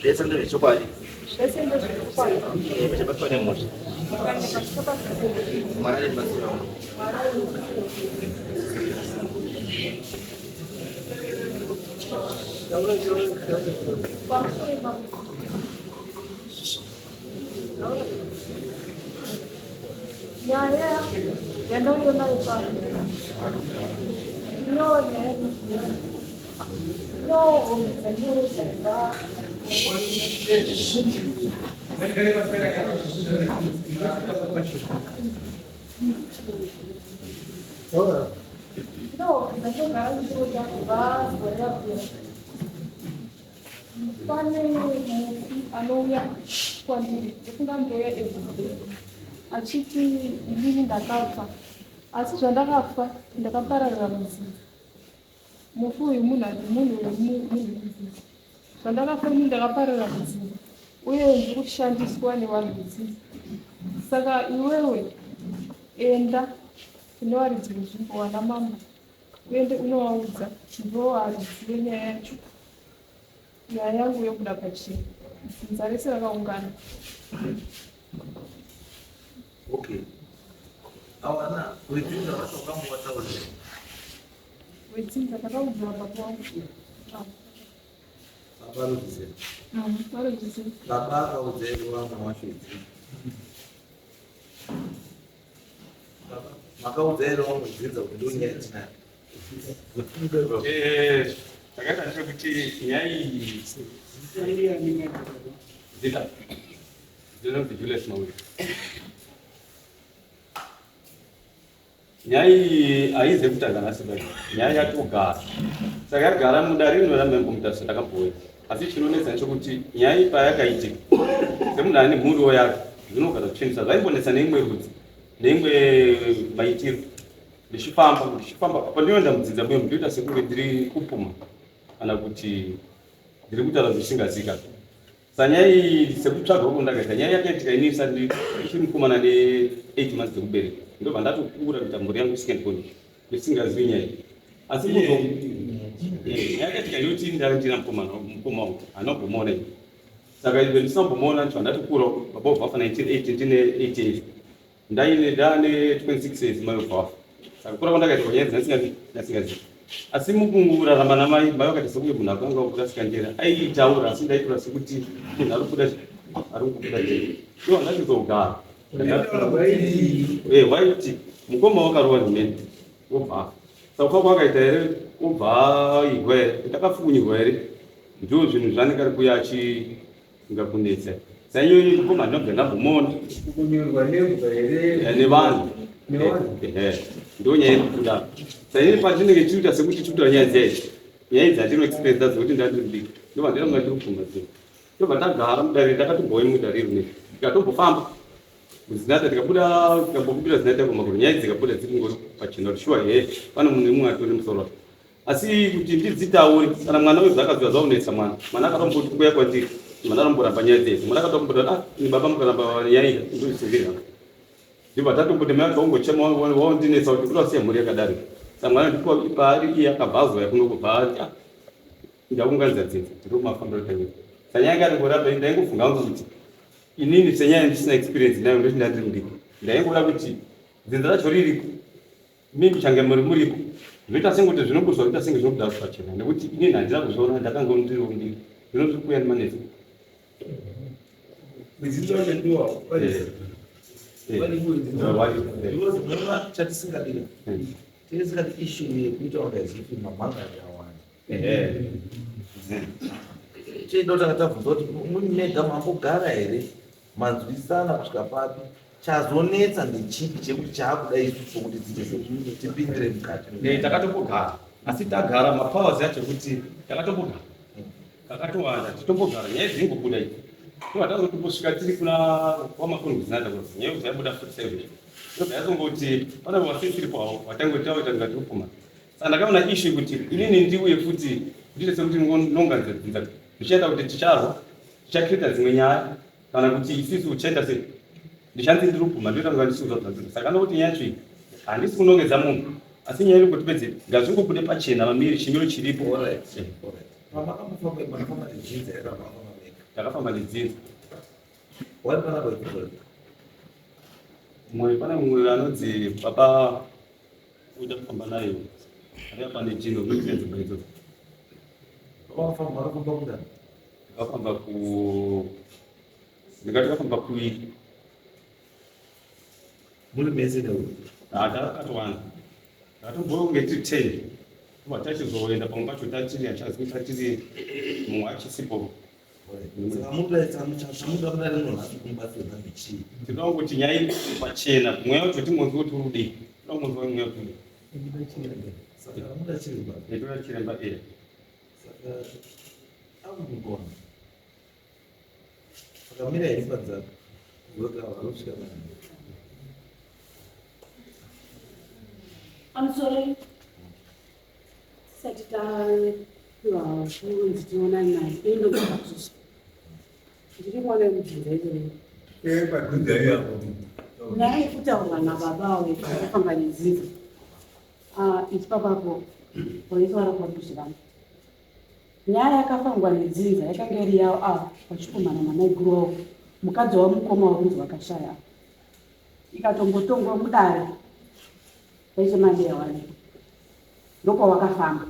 Zvese ndezvechokwadi. Zvese ndezvechokwadi. Zvabatwa nemhosva. Mwana ari mubatsiro wangu. nyaya yandaiona pano inoomedza nyoro dzanga ndachogara ndichiroda vazorapira pane mufi anouya kwandiri ekungamboya everyday achiti inini ndakafa asi zvandakafa ndakapararira muzinzi. Mufi uyu munhu wemuzinzi. Zvandakafa inini ndakapararira muzinzi uye ndiri kushandiswa nevanhu vezinzi. Saka iwewe enda kunowaridzi ruzvimbo wana mama uende unovaudza ndovaridzive nyaya yacho, nyaya yangu yokuda pachena. Zinza rese rakaungana. Okay. Awana wetsinza vatokamboata uri. Wetsinza takaudzwa baba wangu. Baba rudzize. Varudzize. Baba akaudzewa mwana wacho. Baba makaudzewa mudzinza kuti ndonyaya dzina. Takatarisha kuti nyaya zita dzinonzi Julius Mawuyi. Nyaya haize kutanga nasibali. Nyaya yatogara. Saka yagara mudari rinoramba mumutasi ndakamboya. Asi chinonetsa nchokuti nyaya payakaitika semunhu ane mhuriwo yake zvinogara kuchinisa zvaimbonetsa neimwe rudzi neimwe maitiro. Ndichifamba pandinoenda mudzinza mwe ndoita sekunge ndiri kupuma kana kuti ndiri kutaura zvisingazika. Sanyaya iyi sekutsvaga kundakaita nyaya yakaitika inini isati ndichiri mukomana ne8 months dzekubereka. Ndobva ndatokura kuita mhuri yangu isinganikoni ndisingazivi nyaya iyi. Asi nyaya yakaitika yoti ndina mukoma wangu anogomona. Saka iwe ndisambomuona ndicho ndatokura baba ubva 1980 ndine 8 years. Ndaane 26 years mai ubva. Saka kura kwandakaita nyaya ndasingazivi. Asi mukurarama namai mai vakati sokuti munhu akanga kurasika njera aitaura asi ndaitora sekuti munhu ari kubuda njera. Iwo ndachizogara waiti mukoma wakarowa nhimene wobva saka kwakaita here wobva igwa here ndakafukunyirwa here ndizvo zvinhu zvanenge ari kuya achingakunetsa sainyonyi mukoma ndinobva ndambomona nevanhu ndo nyaya iri kudaro. Saini pandinenge chiita sekuti chitora nyaya dzatinoexperience dzokuti ndandirudika ndobva ndiranga ndiri kupfuma sei ndobva ndagara mudare ndakatombouya mudare rimwe ndikatombofamba zinata tikabuda tikambokubira zinata kumaguru nyaya dzikabuda dzingori pachena shuwa pane munhu mumwe atori musoro. Asi kuti ndidzitaure kana mwana webva akaziva zvaunetsa mwana akatomboti kuya kwandiri mwana anomboramba nyaya dzedzi mwana akatomboti ni baba mukaramba nyaya iyi ndozvisungirira ndibva tatomboti mai vaungochema waundinetsa kuti urasiya mhuri yakadaro. Saka mwana ndipo paari iye akabvazwa yakunokubva ati ndaunganidza dzedzi ndiri kumafambiro taii. Sanyaya ngandingoramba ndaingofunga hangu kuti inini senyaya ndisina experience nayo ndoti ndandiri mudiki ndaingoda kuti dzinza racho ririko mimi change muripo zvinoita senge zvinobudzwa kuita senge zvinobuda pachena nekuti inini handina kuzviona ndakanga ndiri mudiki zvino zviri kuuya nemanetsa chatisingadi issue yekuita wakazivi mamhanga akawanda chidotanga tabvunza kuti munega mambogara here manzwisana kusvika papi chazonetsa ndechipi chekuti chaakuda isusu kuti tipindire mukati. Takatombogara asi tagara mapowers yacho kuti takatombogara kakatowanda titombogara nyaya dzingobuda idzi tovatazotosvika tiri kuna wamakoni zinata kuti nyaya dzaibuda 47 ndobva yazongoti pana wasisiripo watangotaita ngati upfuma. Saka ndakaona issue kuti inini ndiuye futi ndiite sekuti nonganidza dzinza zvichaita kuti ticharwa tichakrita dzimwe nyaya kana kuti isisu uchaita sei ndichanzi ndiri kupfuma ndotanga ndisiuza dzadziro. Saka ndokuti nyaya yacho iyi handisi kunongedza munhu asi nyaya iri kuti pedze ngazvingobude pachena mamiri chimiro chiripo. Mama kama jinsi era mama meka. Takafamba nedzinza. Wari pana kwa Mwe pana mwe anodzi papa uda kufamba nayo. Ari pane chino kusenza bwedzo. Wakafamba kuda. Takafamba ndikafamba kuwiri. Muri mese da. Takatwana. Tatombounge tiri 10. Tachizoenda pamwe pacho tatiri achazwi mumwe achisipo. Tinoda kuti nyaya iri pachena mweya wacho timwenzi kuti urudi. Tinoda mwenzi wemweya kuti ndoda chiremba ere. I'm sorry. Secretary, tiona naye endo kubakusa. Ndiri mwana mujinza iri. Padhuze yapo. Naye kutaura nababawe akafamba nedzidzo. Ichipapapo polisi varakuvakushirana. Nyaya yakafambwa nedzinza yakanga iri yavo vachikomana namaiguru wavo. Mukadzi wamukoma warunzi wakashaya. Ikatombotongwa mudare. Peshe manje yawani. Ndoko wakafamba.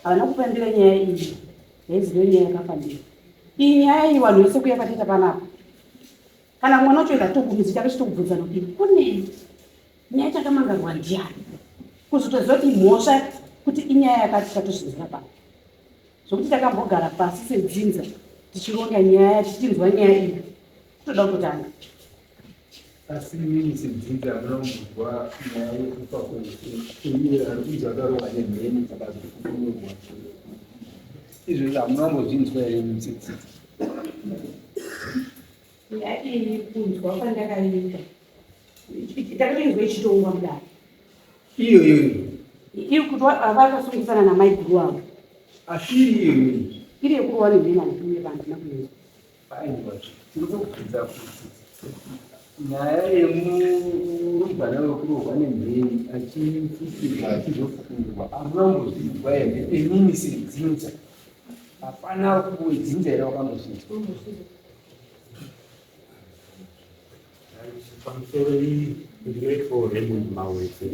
Havana kupembera nyaya iyi. Yaizive nyaya yakafambira. Iyi nyaya iyi vanhu vese kuyakatita panapa. Kana mwana wacho ikatogumidzi chakachitokubvunza nokuti kune nyaya chakamangarwa ndiani. Kuzotoziva kuti mhosva kuti inyaya yakati tatozviziva pano. Zvokuti takambogara pasi sedzinza tichironga nyaya tichinzwa nyaya iyi. Toda kutanga. Asi mimi sedzinza munongozwa nyaya yekufa kweuye arikuzi akarohwa nemheni dzakazokufunurwa. Izvozvo hamunambozvinzwa here mudzidzisi? Nyaya iyi kunzwa pandakaita. Takatoinzwa ichitongwa mudare. Iyoyo Iri kuti vakasungusana namaiguru avo. ashiri iyoyo Iri yekurohwa nemheni handikuye vanhu nakuinzwa. aiwa tinoda kubvunza kuti nyaya yemurumbwana wekurohwa nemheni achifukirwa achizofungwa hamunambozvinzwa here? Emimi sedzinza hapana kudzinza here wakambozvinzwa? Pamusoro iyi ndinoitwa Raymond Mawete.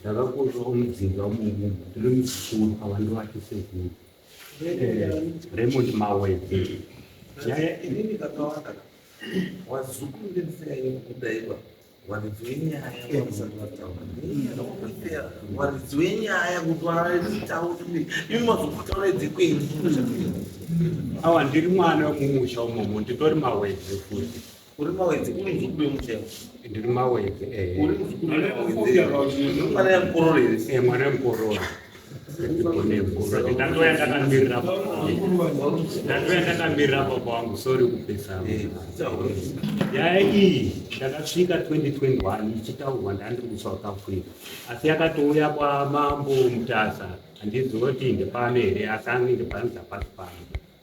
Ndakakuzva umudzinga umumu ndiri muzukuru pavandovati seguru. Raymond Mawete. Nyaya inini kakawanda. Wazukuru ndinofika kudaiwa. Waridzi wenyaya waridzi wenyaya kuti varitauri imi mazokutaura idzi kwenyu. Awa ndiri mwana wemumusha umomo nditori Mawete futi. Uri Mawedzi uri muzukuru wemusha. Ndiri Mawete. Uri muzukuru weMawedzi. Mwana yamukororo here. Mwana wemukororo. Ndatoya ndakamirira baba wangu sori kupesana. Nyaya iyi ndakasvika 2021 ichitaurwa ndandiri kuSouth Africa. Asi yakatouya kwaMambo Mutasa handizivi kuti ndepano here asi anenge panza pasi pano.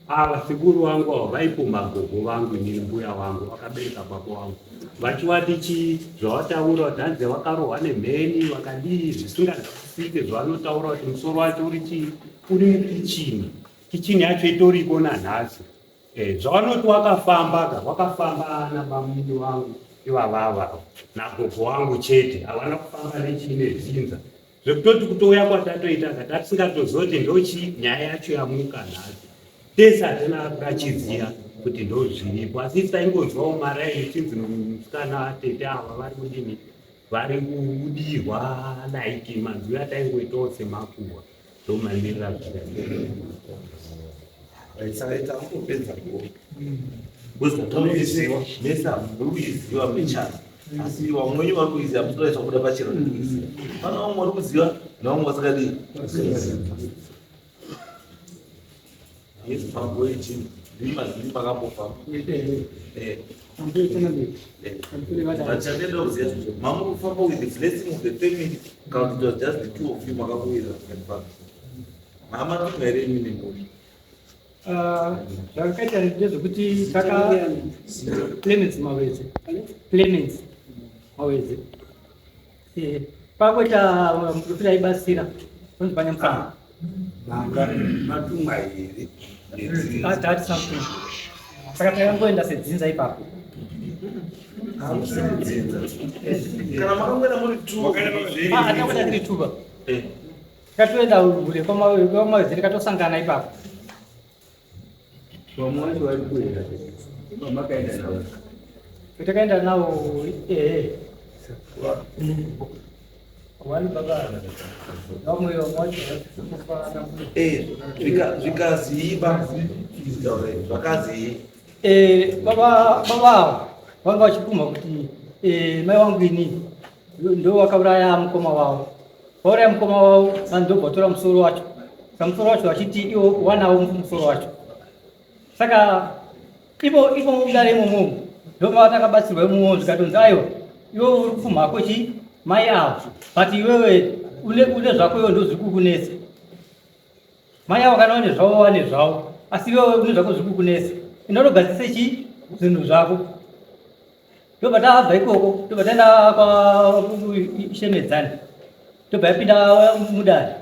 Ava sekuru vangu avo vaipo magogo vangu nini mbuya vangu vakabereka baba vangu vachivati zvavataura kuti hanzi vakarohwa nemheni vakadii zvisingazwisike zvavanotaura kuti musoro wacho uri mukichini. Kichini yacho itoriko nanhasi. Zvavanoti wakafamba nabamuni vangu ivavava nagogo vangu chete havana kufamba nechine dzinza zvekutoti kutouya kwatatoita katatisingatoziva kuti ndochi nyaya yacho yamuka nhasi. Tese hatina kachiziva kuti ndozviripo asi taingonzwawo maraini chinzi musikana tete ava vari kudini vari kudirwa like manzwi ataingoitawo semakuhwa ndomamirira Saka mupedza kuziva mesa murikuiziva michana asi vamwenyu vari kuiziva musoro zvakuda pachero ndikuiziva. Pana vamwe vari kuziva navamwe vasakadii. Yesu panguva yechino ndiri maziviri makambofamba. Vachandenda kuziva mamuri kufamba with the blessing of the family kana kuti it was just the two of you makangowira kufamba. Mama tumwe here imi nemboni. Zvakaita ndezvekuti Clemens Mawedzi pakuita muprofita aibatsira unzi Panyamusana matumwa here Hati something. Saka takangoenda sedzinza ipapo. Kana makangwena muri 2 Atakwenda tiri tuba. Katoenda ule koma ziri katosangana ipapo. vamwani vari kuenda vamakaenda navo Takaenda nawo wani baba. Vamwe zvikaziiba zvakaziyi baba vanga vachipuma kuti mai wangu ini ndo wakauraya mukoma wavo. Vauraya mukoma wavo vandobva tora musoro wacho. Musoro wacho vachiti ivo wanawo musoro wacho. Saka ivo mudare imomo ndo matakabatsirwa imomo zvikatonzi aiwa iwe uri kupfumhako chi mai avo but iwewe une zvako iwe ndo zviri kukunesa. Mai avo kana wane zvavo wane zvavo asi iwewe une zvako zviri kukunesa. Inotogadzise chi zvinhu zvako. Ndobva tabva ikoko ndobva taenda kwaShemedzani ndobva yapinda mudare.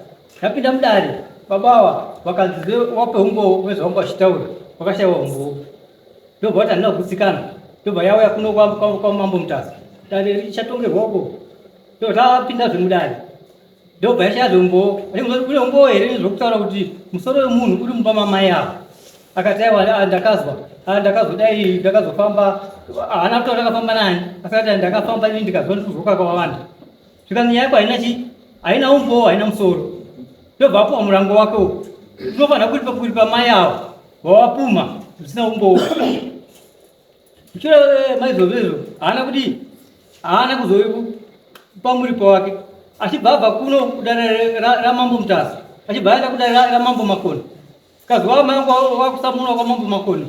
Yapinda mudare babawa vakanzi wape umbo wezvavanga vachitaura wakashayiwa umbo. Ndobva vati handina kugutsikana ndobva yauya kuno kwamambo Mutasa dare richatongerwa uko. Ndobva tapinda zvemudare ndobva yashaya umbo une umbo here zvokutaura kuti musoro wemunhu uri mumba mamai avo. Akati aiwa ndakazwa dai ndakazofamba haana kutaura akafamba nani asati ndakafamba ini ndikazwa ndikuzoka kwawanda zvikanzi nyaya yako haina chi haina umbo haina musoro. Ndobva apuwa murango wake unofanira kuri pamai avo wawapuma zvisina umbo. Mushure maizvozvo haana kuzopa muripo wake achibva abva kuno kudare ramambo Mutasa achibva aenda kudare ramambo Makoni. Kazwa mangu wakusamunwa kwamambo Makoni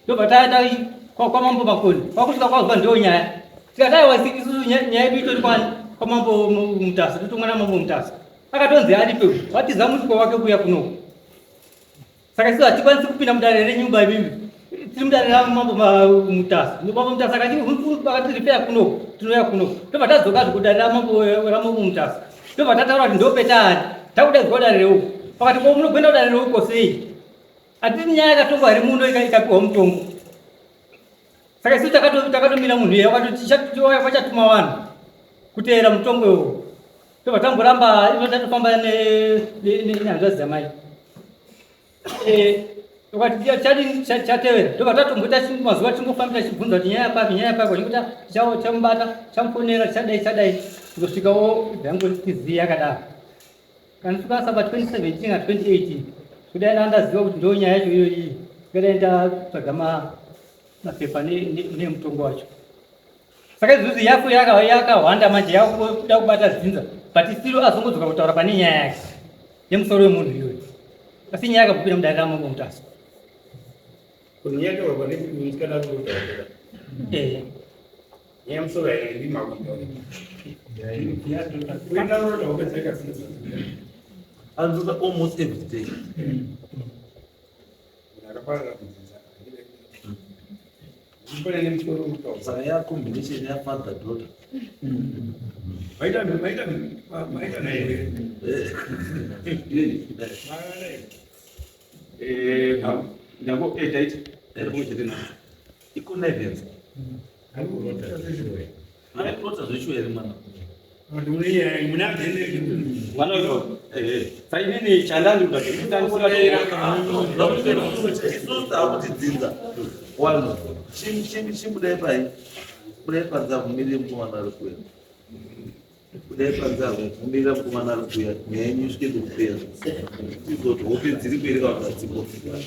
ndobva taenda kwamambo Makoni kwakusvika kwazwa ndiyo nyaya tikati aiwa isusu nyaya yedu itori kwamambo Mutasa totomwa namambo Mutasa. Akatonzi aripewo watiza muripo wake kuuya kunoko. Saka isu hatikwanisi kupinda mudare renyumba imimi tiri mudare ramambo Mutasa. Mambo Mutasa akati ripera kunoko tinoya kunoko ndobva tadzokazve kudare ramambo Mutasa. Ndobva tataura kuti ndopetari takuda kuzwa dare reuko pakati ko munogenda kudare reuko sei hatiri nyaya yakatongwa here muno ikapiwa mutombo. Saka isu takatomira munhu iye wakati vachatuma vanhu kuteera mutombo iwowo. Ndobva tamboramba ino tatofamba nenyanzva dzamai ukati chatevera ndobva tatombota mazuva tingofambira tichibvunza kuti nyaya yapako nekuti chamubata chamufonera chadai kuzosvikawo dhango tiziya yakadaro. Kana tukasaba 2017 na 2018 kudai ndandaziva kuti ndo nyaya yacho iyoyi kudai ndatsvaga mapepa nemutombo wacho. Saka izvozvi yako yakawanda manje yakuda kubata dzinza but still azongodzoka kutaura pane nyaya yake yemusoro wemunhu iyoyi asi nyaya yakabvupira mudare ramambo Mutasa. anotoda almost every day. Saka ya combination ya father daughter. Nyambo etaiti Ikunevenza. Anokurota zveshuwa here mwana. mwana uyo sainini chandandi kuti dzinza wano chimudai pai kudai panzava mumire mukomana ari kuya kudai panzava mumire mukomana ari kuya nyaya yenyu isvike ndokupera izoti hope dziri kuereka vakadzikofika